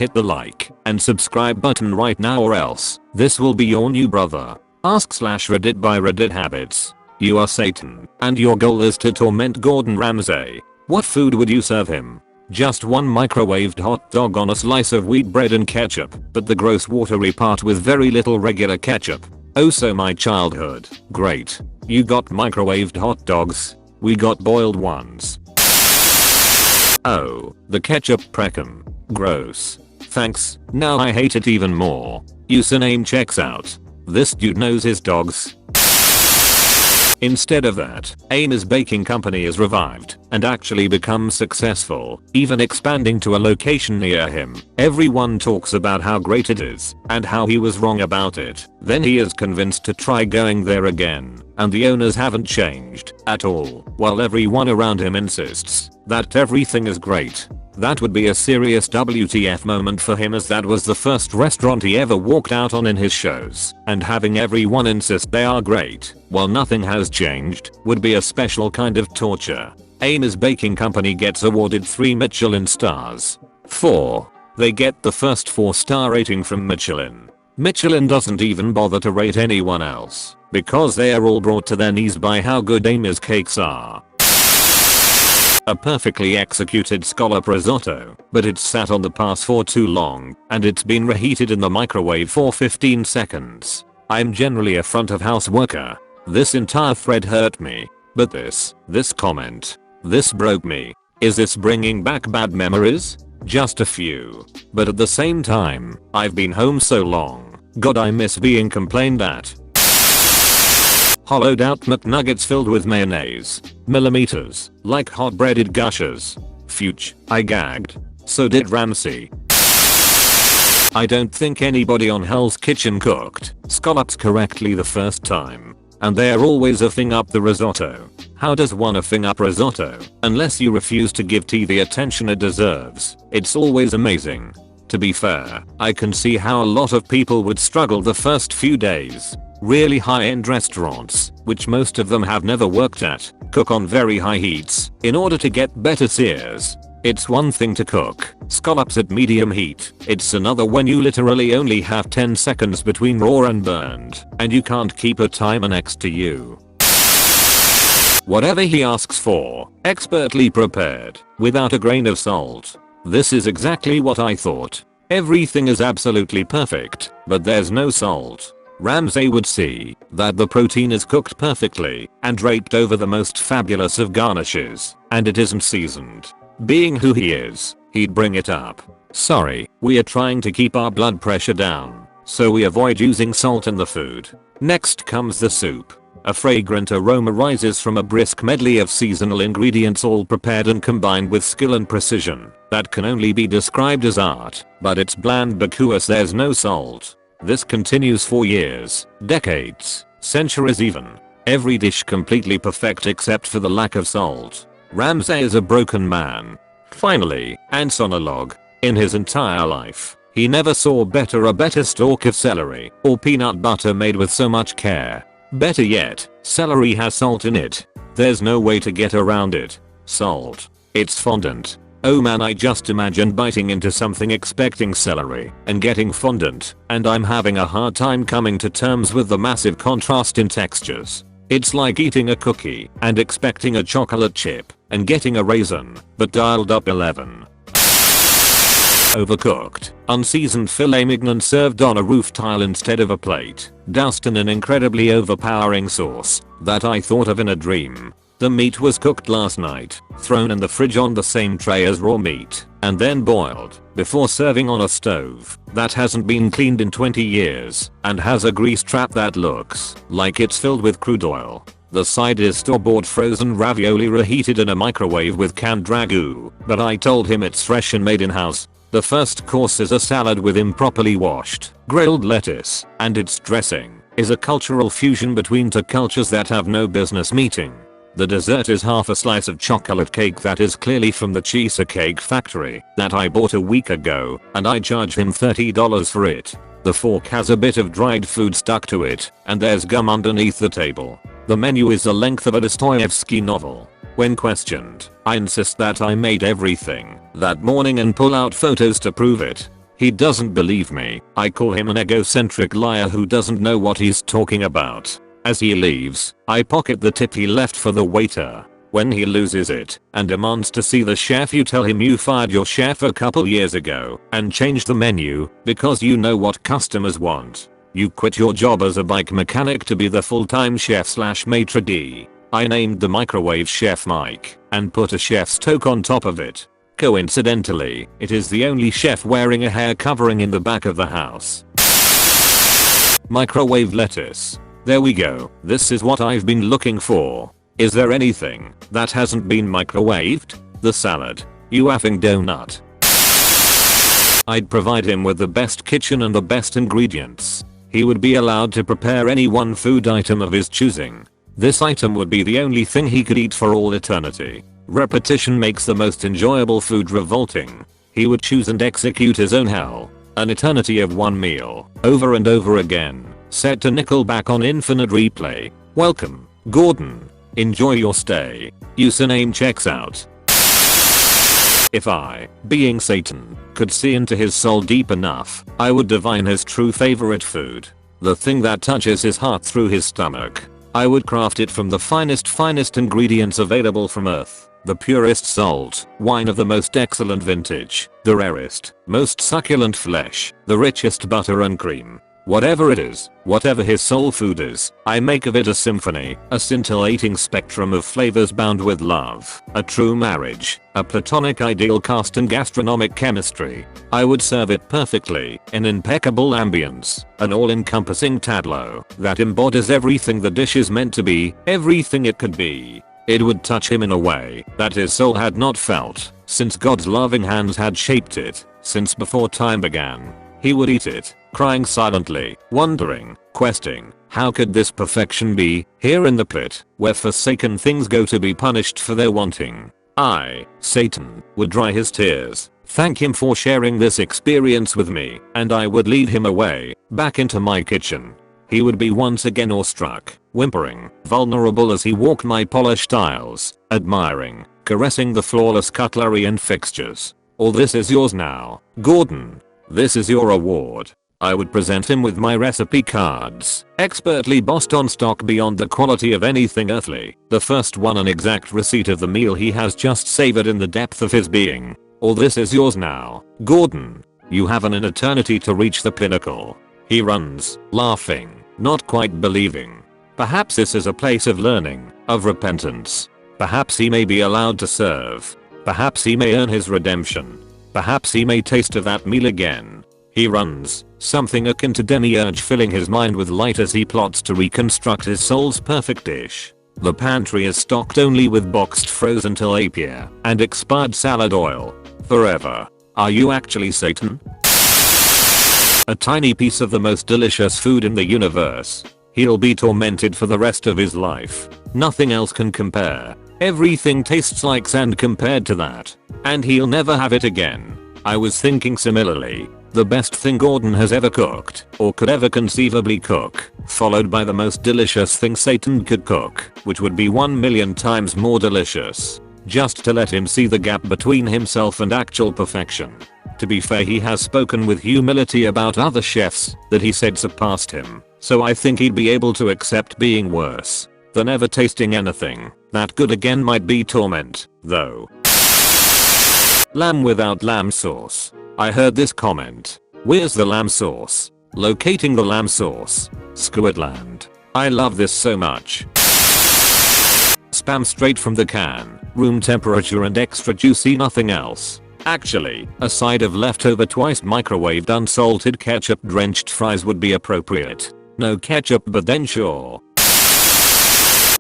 hit the like and subscribe button right now, or else this will be your new brother. Ask/Reddit by Reddit Habbits. You are Satan, and your goal is to torment Gordon Ramsay. What food would you serve him? Just one microwaved hot dog on a slice of wheat bread and ketchup, but the gross watery part with very little regular ketchup. Oh, so my childhood. Great. You got microwaved hot dogs. We got boiled ones. Oh, the ketchup precum. Gross. Thanks, now I hate it even more. Username checks out. This dude knows his dogs. Instead of that, Amy's baking company is revived and actually becomes successful, even expanding to a location near him. Everyone talks about how great it is and how he was wrong about it. Then he is convinced to try going there again, and the owners haven't changed at all, while everyone around him insists that everything is great. That would be a serious WTF moment for him, as that was the first restaurant he ever walked out on in his shows, and having everyone insist they are great while nothing has changed would be a special kind of torture. Amy's baking company gets awarded 3 Michelin stars. 4. They get the first 4-star rating from Michelin. Michelin doesn't even bother to rate anyone else, because they are all brought to their knees by how good Amy's cakes are. A perfectly executed scallop risotto, but it's sat on the pass for too long, and it's been reheated in the microwave for 15 seconds. I'm generally a front of house worker. This entire thread hurt me. But this comment. This broke me. Is this bringing back bad memories? Just a few. But at the same time, I've been home so long. God, I miss being complained at. Hollowed out McNuggets filled with mayonnaise. Millimeters, like hot breaded gushers. Phuch, I gagged. So did Ramsay. I don't think anybody on Hell's Kitchen cooked scallops correctly the first time. And they're always effing up the risotto. How does one effing up risotto unless you refuse to give tea the attention it deserves? It's always amazing. To be fair, I can see how a lot of people would struggle the first few days. Really high-end restaurants, which most of them have never worked at, cook on very high heats in order to get better sears. It's one thing to cook scallops at medium heat. It's another when you literally only have 10 seconds between raw and burned, and you can't keep a timer next to you. Whatever he asks for, expertly prepared, without a grain of salt. This is exactly what I thought. Everything is absolutely perfect, but there's no salt. Ramsay would see that the protein is cooked perfectly and draped over the most fabulous of garnishes, and it isn't seasoned. Being who he is, he'd bring it up. Sorry, we are trying to keep our blood pressure down, so we avoid using salt in the food. Next comes the soup. A fragrant aroma rises from a brisk medley of seasonal ingredients, all prepared and combined with skill and precision that can only be described as art, but it's bland because there's no salt. This continues for years, decades, centuries even. Every dish completely perfect except for the lack of salt. Ramsay is a broken man. Finally, ants on a log. In his entire life, he never saw a better stalk of celery or peanut butter made with so much care. Better yet, celery has salt in it. There's no way to get around it. Salt. It's fondant. Oh man, I just imagined biting into something expecting celery and getting fondant, and I'm having a hard time coming to terms with the massive contrast in textures. It's like eating a cookie and expecting a chocolate chip and getting a raisin, but dialed up 11. Overcooked, unseasoned filet mignon served on a roof tile instead of a plate, doused in an incredibly overpowering sauce that I thought of in a dream. The meat was cooked last night, thrown in the fridge on the same tray as raw meat, and then boiled before serving on a stove that hasn't been cleaned in 20 years and has a grease trap that looks like it's filled with crude oil. The side is store-bought frozen ravioli reheated in a microwave with canned ragu, but I told him it's fresh and made in-house. The first course is a salad with improperly washed, grilled lettuce, and its dressing is a cultural fusion between two cultures that have no business meeting. The dessert is half a slice of chocolate cake that is clearly from the cheesecake factory that I bought a week ago, and I charge him $30 for it. The fork has a bit of dried food stuck to it, and there's gum underneath the table. The menu is the length of a Dostoevsky novel. When questioned, I insist that I made everything that morning and pull out photos to prove it. He doesn't believe me. I call him an egocentric liar who doesn't know what he's talking about. As he leaves, I pocket the tip he left for the waiter. When he loses it and demands to see the chef, you tell him you fired your chef a couple years ago and changed the menu because you know what customers want. You quit your job as a bike mechanic to be the full-time chef/maitre d'. I named the microwave Chef Mike and put a chef's toque on top of it. Coincidentally, it is the only chef wearing a hair covering in the back of the house. Microwave lettuce. There we go. This is what I've been looking for. Is there anything that hasn't been microwaved? The salad. You effing donut. I'd provide him with the best kitchen and the best ingredients. He would be allowed to prepare any one food item of his choosing. This item would be the only thing he could eat for all eternity. Repetition makes the most enjoyable food revolting. He would choose and execute his own hell. An eternity of one meal, over and over again, set to Nickelback on infinite replay. Welcome, Gordon. Enjoy your stay. Username checks out. If I, being Satan, could see into his soul deep enough, I would divine his true favorite food. The thing that touches his heart through his stomach. I would craft it from the finest ingredients available from Earth. The purest salt, wine of the most excellent vintage, the rarest, most succulent flesh, the richest butter and cream. Whatever it is, whatever his soul food is, I make of it a symphony, a scintillating spectrum of flavors bound with love, a true marriage, a platonic ideal cast in gastronomic chemistry. I would serve it perfectly, in impeccable ambience, an all-encompassing tableau that embodies everything the dish is meant to be, everything it could be. It would touch him in a way that his soul had not felt, since God's loving hands had shaped it, since before time began. He would eat it, crying silently, wondering, questing, how could this perfection be, here in the pit, where forsaken things go to be punished for their wanting. I, Satan, would dry his tears, thank him for sharing this experience with me, and I would lead him away, back into my kitchen. He would be once again awestruck, whimpering, vulnerable as he walked my polished aisles, admiring, caressing the flawless cutlery and fixtures. All this is yours now, Gordon. This is your award. I would present him with my recipe cards, expertly bossed on stock beyond the quality of anything earthly. The first one an exact receipt of the meal he has just savored in the depth of his being. All this is yours now, Gordon. You have an eternity to reach the pinnacle. He runs, laughing, not quite believing. Perhaps this is a place of learning, of repentance. Perhaps he may be allowed to serve. Perhaps he may earn his redemption. Perhaps he may taste of that meal again. He runs, something akin to demiurge filling his mind with light as he plots to reconstruct his soul's perfect dish. The pantry is stocked only with boxed frozen tilapia and expired salad oil. Forever. Are you actually Satan? A tiny piece of the most delicious food in the universe. He'll be tormented for the rest of his life. Nothing else can compare. Everything tastes like sand compared to that. And he'll never have it again. I was thinking similarly. The best thing Gordon has ever cooked, or could ever conceivably cook, followed by the most delicious thing Satan could cook, which would be 1,000,000 times more delicious. Just to let him see the gap between himself and actual perfection. To be fair, he has spoken with humility about other chefs that he said surpassed him, so I think he'd be able to accept being worse than ever tasting anything that good again. Might be torment, though. Lamb without lamb sauce. I heard this comment. Where's the lamb sauce? Locating the lamb sauce. Squidland. I love this so much. Spam straight from the can, room temperature and extra juicy, nothing else. Actually, a side of leftover twice microwaved unsalted ketchup drenched fries would be appropriate. No ketchup, but then sure.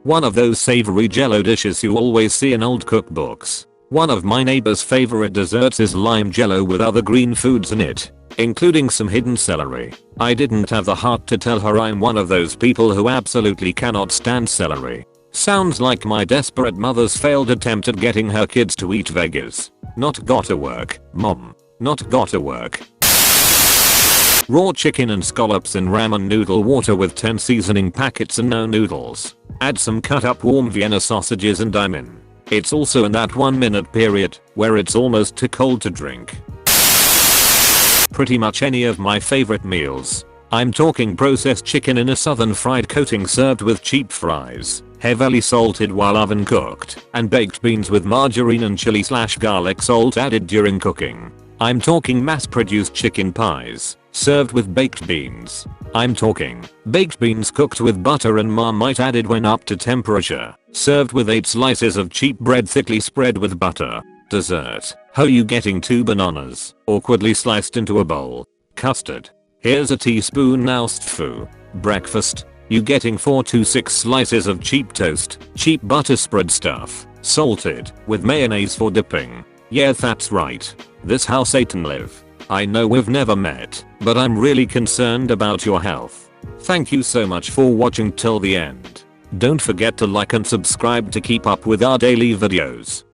One of those savory jello dishes you always see in old cookbooks. One of my neighbor's favorite desserts is lime jello with other green foods in it, including some hidden celery. I didn't have the heart to tell her I'm one of those people who absolutely cannot stand celery. Sounds like my desperate mother's failed attempt at getting her kids to eat veggies. Not gotta work, mom. Not gotta work. Raw chicken and scallops in ramen noodle water with 10 seasoning packets and no noodles. Add some cut up warm Vienna sausages and I'm in. It's also in that 1 minute period where it's almost too cold to drink. pretty much any of my favorite meals. I'm talking processed chicken in a southern fried coating served with cheap fries, heavily salted while oven cooked, and baked beans with margarine and chili/garlic salt added during cooking. I'm talking mass-produced chicken pies, served with baked beans. I'm talking baked beans cooked with butter and Marmite added when up to temperature, served with 8 slices of cheap bread thickly spread with butter. Dessert. Ho, you getting 2 bananas, awkwardly sliced into a bowl. Custard. Here's a teaspoon now. Stfu. Breakfast. You getting 4 to 6 slices of cheap toast, cheap butter spread stuff, salted, with mayonnaise for dipping. Yeah, that's right. This how Satan live. I know we've never met, but I'm really concerned about your health. Thank you so much for watching till the end. Don't forget to like and subscribe to keep up with our daily videos.